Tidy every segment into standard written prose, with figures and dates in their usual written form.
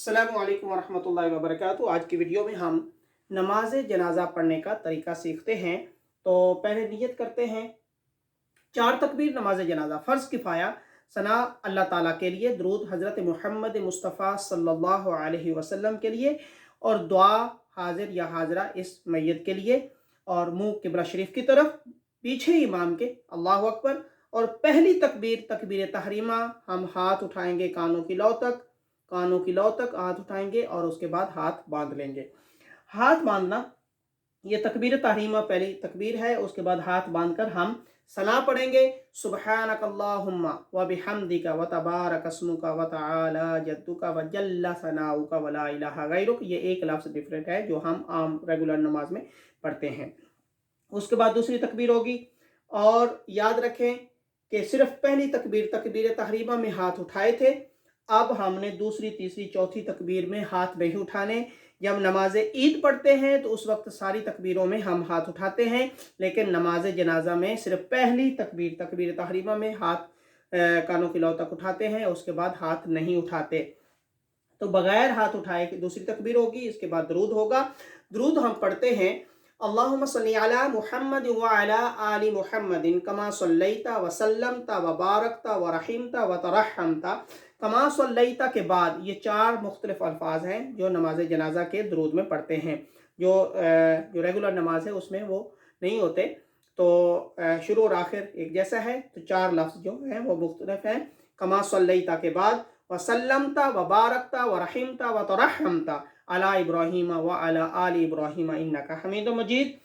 अस्सलामु अलैकुम वरहमतुल्लाहि वबरकातुहू। आज की वीडियो में हम नमाज जनाजा पढ़ने का तरीका सीखते हैं। तो पहले नियत करते हैं। 4 तकबीर नमाज जनाजा फ़र्ज़ किफ़ाया सना अल्लाह ताला के लिए, दरूद हज़रत मोहम्मद मुस्तफ़ा सल्लल्लाहु अलैहि वसल्लम के लिए और दुआ हाजिर या हाजरा इस मैयत के लिए, और मुँह क़िबला शरीफ की तरफ, पीछे इमाम के अल्लाहु अकबर। और पहली तकबीर तकबीर तहरीमा, हम हाथ उठाएंगे कानों की लौ तक, कानों की लौ तक हाथ उठाएंगे और उसके बाद हाथ बांध लेंगे। हाथ बांधना, ये तकबीर तहरीमा पहली तकबीर है। उसके बाद हाथ बांधकर हम सना पढ़ेंगे, सुब्हानक अल्लाहुम्मा व बिहम्दिका व तबारक अस्मुका व तआला जद्दुका व जल्ला सनाउका व ला इलाहा गैरुक। ये एक लफ्ज़ डिफरेंट है जो हम आम रेगुलर नमाज में पढ़ते हैं। उसके बाद दूसरी तकबीर होगी, और याद रखें कि सिर्फ पहली तकबीर तकबीर तहरीमा में हाथ उठाए थे। अब हमने दूसरी, तीसरी, चौथी तकबीर में हाथ नहीं उठाने। जब नमाज ईद पढ़ते हैं तो उस वक्त सारी तकबीरों में हम हाथ उठाते हैं, लेकिन नमाज जनाजा में सिर्फ पहली तकबीर तकबीर तहरीमा में हाथ कानों की लौ तक उठाते हैं, उसके बाद हाथ नहीं उठाते। तो बगैर हाथ उठाए की दूसरी तकबीर होगी। इसके बाद दरूद होगा। दरूद हम पढ़ते हैं, अल्लाहुम्मा सल्ली अला मुहम्मद व अला आलि मुहम्मदिन कमा सल्लैता व सल्लमता व बारकता व रहीमता व तरहमता। कमा सल्लैता के बाद ये 4 मुख्तलिफ अल्फाज हैं जो नमाज जनाजा के दरूद में पढ़ते हैं। जो रेगुलर नमाज है उसमें वो नहीं होते। तो शुरू और आखिर एक जैसा है, तो 4 लफ्ज़ जो हैं वो मुख्तलिफ हैं। कमा सल्लैता के बाद वसल्लमता व बारकता व रहीमता व तरहमता अला इब्राहीम व अला आलि इब्राहीम इन्नका हमीदुम मजीद।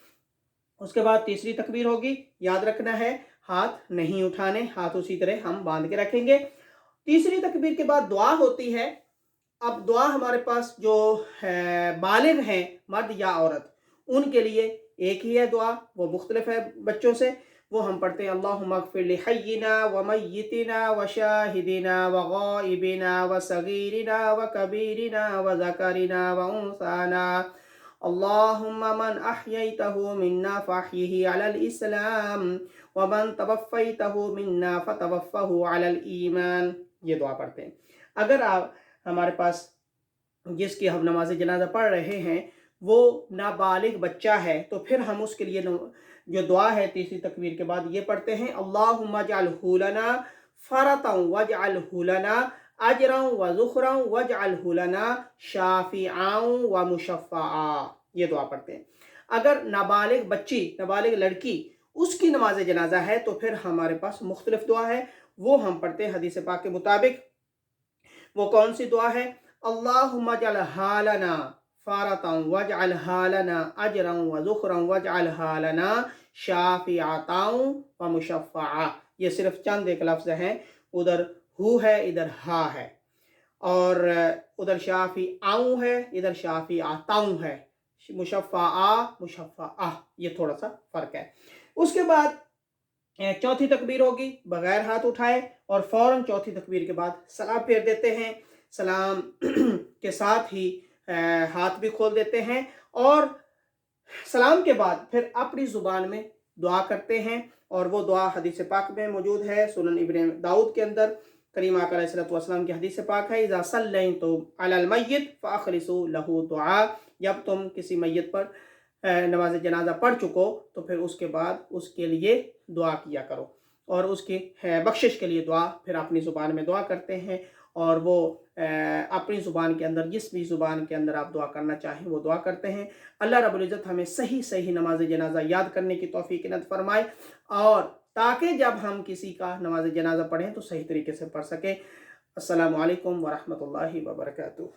उसके बाद तीसरी तकबीर होगी। याद रखना है, हाथ नहीं उठाने, हाथ उसी तरह हम बांध के रखेंगे। तीसरी तकबीर के बाद दुआ होती है। अब दुआ हमारे पास जो है बालिग हैं, मर्द या औरत, उनके लिए एक ही है दुआ, वो मुख्तलिफ है बच्चों से। वो हम पढ़ते हैं, अल्लाहुम्मा अग़फ़िर लि हय्यिना व मय्यितिना व शाहिदिना व गाइबिना व सगीरिना व कबीरिना व ज़करिना व उन्साना। अल्लाहुम्मा मन अह्यैतहु मिन्ना फ़अह्यिही अलल इस्लाम व मन तवफ़्फ़ैतहु मिन्ना फ़तवफ़्फ़हु अलल ईमान। ये दुआ पढ़ते हैं। अगर आप हमारे पास जिसकी हम नमाज जनाजा पढ़ रहे हैं वो नाबालिग बच्चा है, तो फिर हम उसके लिए जो दुआ है तीसरी तकबीर के बाद ये पढ़ते हैं, अल्लाहुम्मा जअलहु लना फ़रतन वजअलहु लना अजरन व ज़ुख़रन वजअलहु लना शाफ़िअन व मुशफ़्फ़आ। ये दुआ पढ़ते हैं। अगर नाबालिग बच्ची, नाबालिग लड़की, उसकी नमाज जनाजा है तो फिर हमारे पास मुख्तलिफ दुआ है, वो हम पढ़ते हैं हदीस पाक के मुताबिक। वो कौन सी दुआ है? अल्लाहुम्मा जअलहा लना फ़रतन वजअलहा लना अजरन व ज़ुख़रन वजअलहा लना शाफ़िअतन व मुशफ़्फ़आ। ये सिर्फ चंद एक लफ्ज़ हैं। उधर हु है, इधर हा है, और उधर शाफ़िअन है, इधर शाफ़िअतन है। मुशफ़्फ़आ मुशफ़्फ़आ, ये थोड़ा सा फ़र्क है। उसके बाद चौथी तकबीर होगी बगैर हाथ उठाए, और फ़ौरन चौथी तकबीर के बाद सलाम फेर देते हैं। सलाम के साथ ही हाथ भी खोल देते हैं, और सलाम के बाद फिर अपनी ज़ुबान में दुआ करते हैं। और वो दुआ हदीस पाक में मौजूद है, सुनन इब्न दाऊद के अंदर करीम आका अलैहिस्सलातु वस्सलाम की हदीस पाक है, इज़ा सल्लैतुम अलल मय्यित फ़अख़लिसू लहू दुआ। जब तुम किसी मैयत पर नमाज जनाजा पढ़ चुको तो फिर उसके बाद उसके लिए दुआ किया करो, और उसकी बख्शिश के लिए दुआ फिर अपनी ज़ुबान में दुआ करते हैं। और वो अपनी ज़ुबान के अंदर, जिस भी ज़ुबान के अंदर आप दुआ करना चाहें वो दुआ करते हैं। अल्लाह रब्बुल इज़्ज़त हमें सही सही नमाज जनाजा याद करने की तौफ़ीक़ इनायत फ़रमाए, और ताकि जब हम किसी का नमाज जनाजा पढ़ें तो सही तरीके से पढ़ सकें। अस्सलामु अलैकुम व रहमतुल्लाहि व बरकातुहू।